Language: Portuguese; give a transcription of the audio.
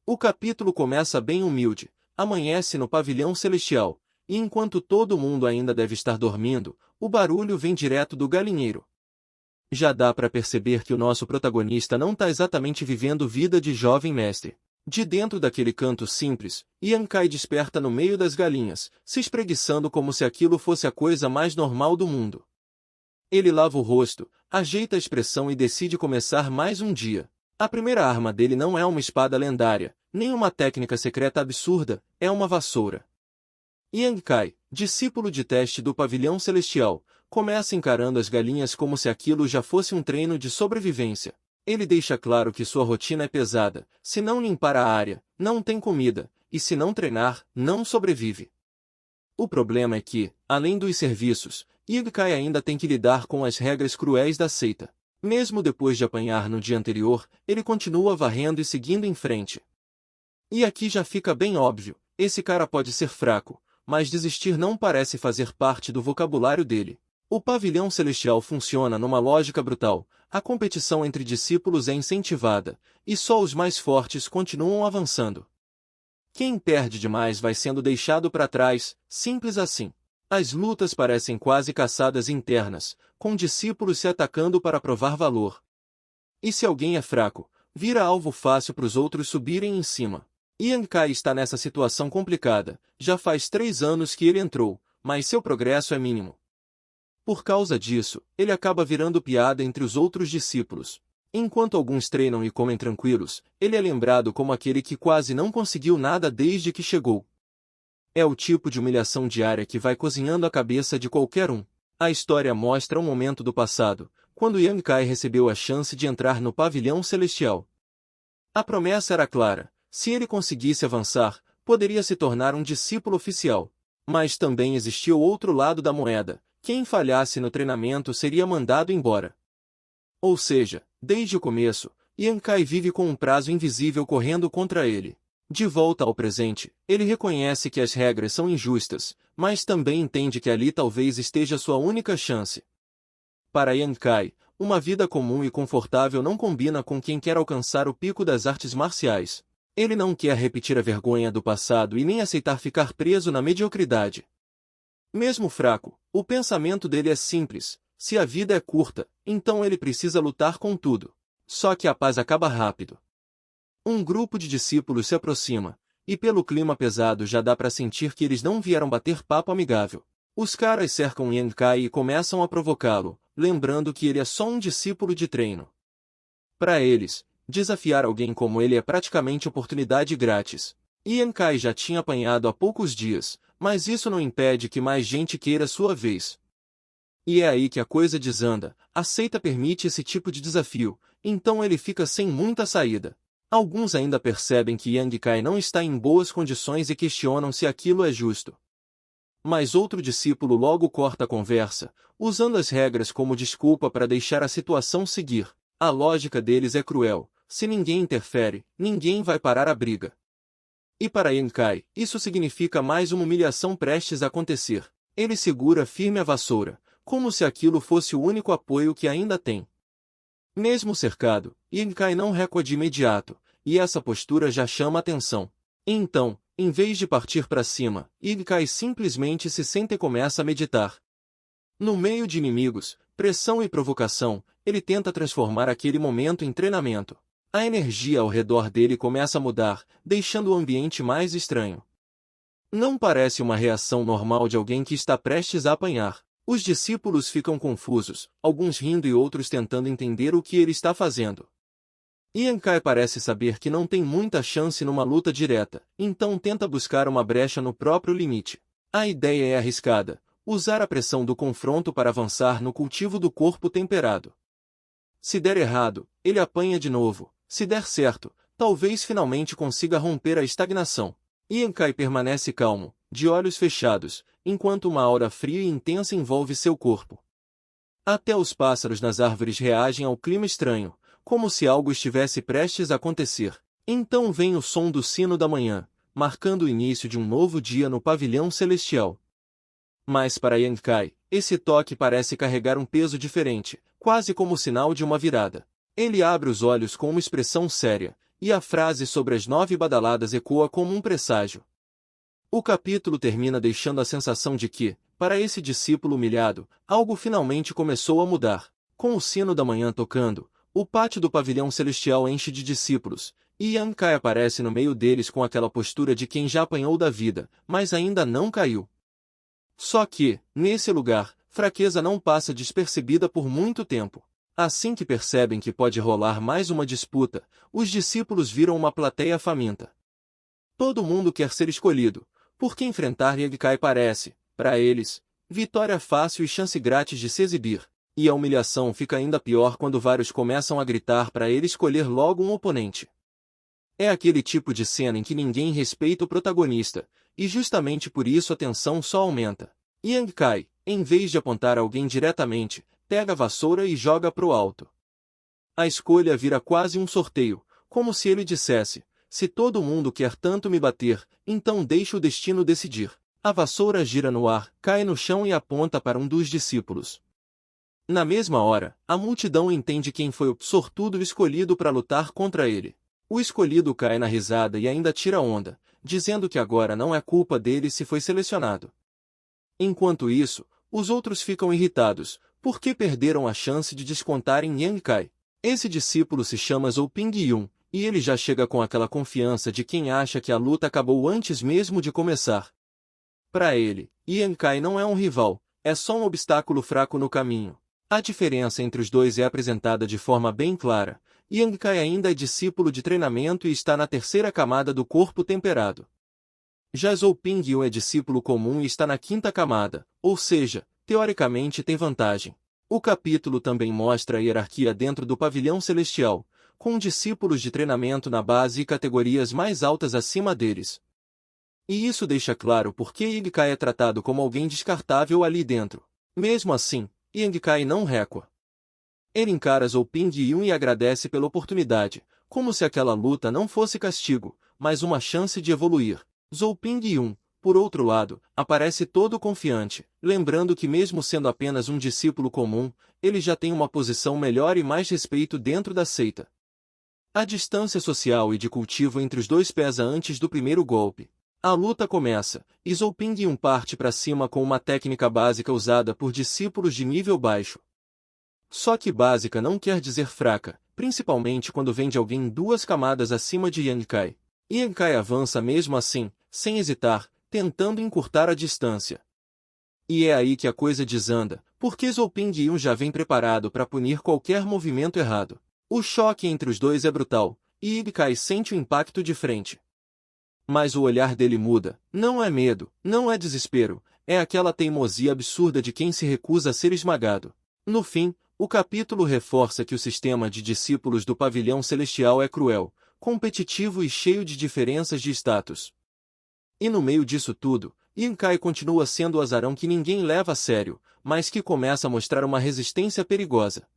O capítulo começa bem humilde, amanhece no pavilhão celestial, e enquanto todo mundo ainda deve estar dormindo, o barulho vem direto do galinheiro. Já dá para perceber que o nosso protagonista não está exatamente vivendo vida de jovem mestre. De dentro daquele canto simples, Yankai desperta no meio das galinhas, se espreguiçando como se aquilo fosse a coisa mais normal do mundo. Ele lava o rosto, ajeita a expressão e decide começar mais um dia. A primeira arma dele não é uma espada lendária, nem uma técnica secreta absurda, é uma vassoura. Yankai, discípulo de teste do pavilhão celestial, começa encarando as galinhas como se aquilo já fosse um treino de sobrevivência. Ele deixa claro que sua rotina é pesada, se não limpar a área, não tem comida, e se não treinar, não sobrevive. O problema é que, além dos serviços, Yankai ainda tem que lidar com as regras cruéis da seita. Mesmo depois de apanhar no dia anterior, ele continua varrendo e seguindo em frente. E aqui já fica bem óbvio, esse cara pode ser fraco, mas desistir não parece fazer parte do vocabulário dele. O pavilhão celestial funciona numa lógica brutal, a competição entre discípulos é incentivada, e só os mais fortes continuam avançando. Quem perde demais vai sendo deixado para trás, simples assim. As lutas parecem quase caçadas internas, com discípulos se atacando para provar valor. E se alguém é fraco, vira alvo fácil para os outros subirem em cima. Yankai está nessa situação complicada, já faz 3 anos que ele entrou, mas seu progresso é mínimo. Por causa disso, ele acaba virando piada entre os outros discípulos. Enquanto alguns treinam e comem tranquilos, ele é lembrado como aquele que quase não conseguiu nada desde que chegou. É o tipo de humilhação diária que vai cozinhando a cabeça de qualquer um. A história mostra um momento do passado, quando Yankai recebeu a chance de entrar no pavilhão celestial. A promessa era clara, se ele conseguisse avançar, poderia se tornar um discípulo oficial. Mas também existia o outro lado da moeda. Quem falhasse no treinamento seria mandado embora. Ou seja, desde o começo, Yankai vive com um prazo invisível correndo contra ele. De volta ao presente, ele reconhece que as regras são injustas, mas também entende que ali talvez esteja sua única chance. Para Yankai, uma vida comum e confortável não combina com quem quer alcançar o pico das artes marciais. Ele não quer repetir a vergonha do passado e nem aceitar ficar preso na mediocridade. Mesmo fraco, o pensamento dele é simples: se a vida é curta, então ele precisa lutar com tudo. Só que a paz acaba rápido. Um grupo de discípulos se aproxima, e pelo clima pesado já dá para sentir que eles não vieram bater papo amigável. Os caras cercam Yankai e começam a provocá-lo, lembrando que ele é só um discípulo de treino. Para eles, desafiar alguém como ele é praticamente oportunidade grátis. Yankai já tinha apanhado há poucos dias, mas isso não impede que mais gente queira sua vez. E é aí que a coisa desanda, a seita permite esse tipo de desafio, então ele fica sem muita saída. Alguns ainda percebem que Yankai não está em boas condições e questionam se aquilo é justo. Mas outro discípulo logo corta a conversa, usando as regras como desculpa para deixar a situação seguir. A lógica deles é cruel: se ninguém interfere, ninguém vai parar a briga. E para Yankai, isso significa mais uma humilhação prestes a acontecer. Ele segura firme a vassoura, como se aquilo fosse o único apoio que ainda tem. Mesmo cercado, Yankai não recua de imediato, e essa postura já chama atenção. Então, em vez de partir para cima, Yankai simplesmente se senta e começa a meditar. No meio de inimigos, pressão e provocação, ele tenta transformar aquele momento em treinamento. A energia ao redor dele começa a mudar, deixando o ambiente mais estranho. Não parece uma reação normal de alguém que está prestes a apanhar. Os discípulos ficam confusos, alguns rindo e outros tentando entender o que ele está fazendo. Yankai parece saber que não tem muita chance numa luta direta, então tenta buscar uma brecha no próprio limite. A ideia é arriscada: usar a pressão do confronto para avançar no cultivo do corpo temperado. Se der errado, ele apanha de novo. Se der certo, talvez finalmente consiga romper a estagnação. Yankai permanece calmo, de olhos fechados, enquanto uma aura fria e intensa envolve seu corpo. Até os pássaros nas árvores reagem ao clima estranho, como se algo estivesse prestes a acontecer. Então vem o som do sino da manhã, marcando o início de um novo dia no pavilhão celestial. Mas para Yankai, esse toque parece carregar um peso diferente, quase como o sinal de uma virada. Ele abre os olhos com uma expressão séria, e a frase sobre as 9 badaladas ecoa como um presságio. O capítulo termina deixando a sensação de que, para esse discípulo humilhado, algo finalmente começou a mudar. Com o sino da manhã tocando, o pátio do pavilhão celestial enche de discípulos, e Yang Kai aparece no meio deles com aquela postura de quem já apanhou da vida, mas ainda não caiu. Só que, nesse lugar, fraqueza não passa despercebida por muito tempo. Assim que percebem que pode rolar mais uma disputa, os discípulos viram uma plateia faminta. Todo mundo quer ser escolhido, porque enfrentar Yang Kai parece, para eles, vitória fácil e chance grátis de se exibir, e a humilhação fica ainda pior quando vários começam a gritar para ele escolher logo um oponente. É aquele tipo de cena em que ninguém respeita o protagonista, e justamente por isso a tensão só aumenta. Yang Kai, em vez de apontar alguém diretamente, pega a vassoura e joga pro alto. A escolha vira quase um sorteio, como se ele dissesse: se todo mundo quer tanto me bater, então deixe o destino decidir. A vassoura gira no ar, cai no chão e aponta para um dos discípulos. Na mesma hora, a multidão entende quem foi o sortudo escolhido para lutar contra ele. O escolhido cai na risada e ainda tira onda, dizendo que agora não é culpa dele se foi selecionado. Enquanto isso, os outros ficam irritados, porque perderam a chance de descontar em Yang Kai. Esse discípulo se chama Zhou Pingyun, e ele já chega com aquela confiança de quem acha que a luta acabou antes mesmo de começar. Para ele, Yang Kai não é um rival, é só um obstáculo fraco no caminho. A diferença entre os dois é apresentada de forma bem clara. Yang Kai ainda é discípulo de treinamento e está na terceira camada do corpo temperado. Já Zhou Pingyun é discípulo comum e está na quinta camada, ou seja, teoricamente tem vantagem. O capítulo também mostra a hierarquia dentro do pavilhão celestial, com discípulos de treinamento na base e categorias mais altas acima deles. E isso deixa claro por que Yang Kai é tratado como alguém descartável ali dentro. Mesmo assim, Yang Kai não recua. Ele encara Zhou Pingyun e agradece pela oportunidade, como se aquela luta não fosse castigo, mas uma chance de evoluir. Zhou Pingyun, por outro lado, aparece todo confiante, lembrando que mesmo sendo apenas um discípulo comum, ele já tem uma posição melhor e mais respeito dentro da seita. A distância social e de cultivo entre os dois pesa antes do primeiro golpe. A luta começa, e Zhou Pingyun parte para cima com uma técnica básica usada por discípulos de nível baixo. Só que básica não quer dizer fraca, principalmente quando vem de alguém 2 camadas acima de Yang Kai. Yang Kai avança mesmo assim, sem hesitar, tentando encurtar a distância. E é aí que a coisa desanda, porque Zhou Pingyun já vem preparado para punir qualquer movimento errado. O choque entre os dois é brutal, e Yang Kai sente o impacto de frente. Mas o olhar dele muda, não é medo, não é desespero, é aquela teimosia absurda de quem se recusa a ser esmagado. No fim, o capítulo reforça que o sistema de discípulos do pavilhão celestial é cruel, competitivo e cheio de diferenças de status. E no meio disso tudo, Yang Kai continua sendo o azarão que ninguém leva a sério, mas que começa a mostrar uma resistência perigosa.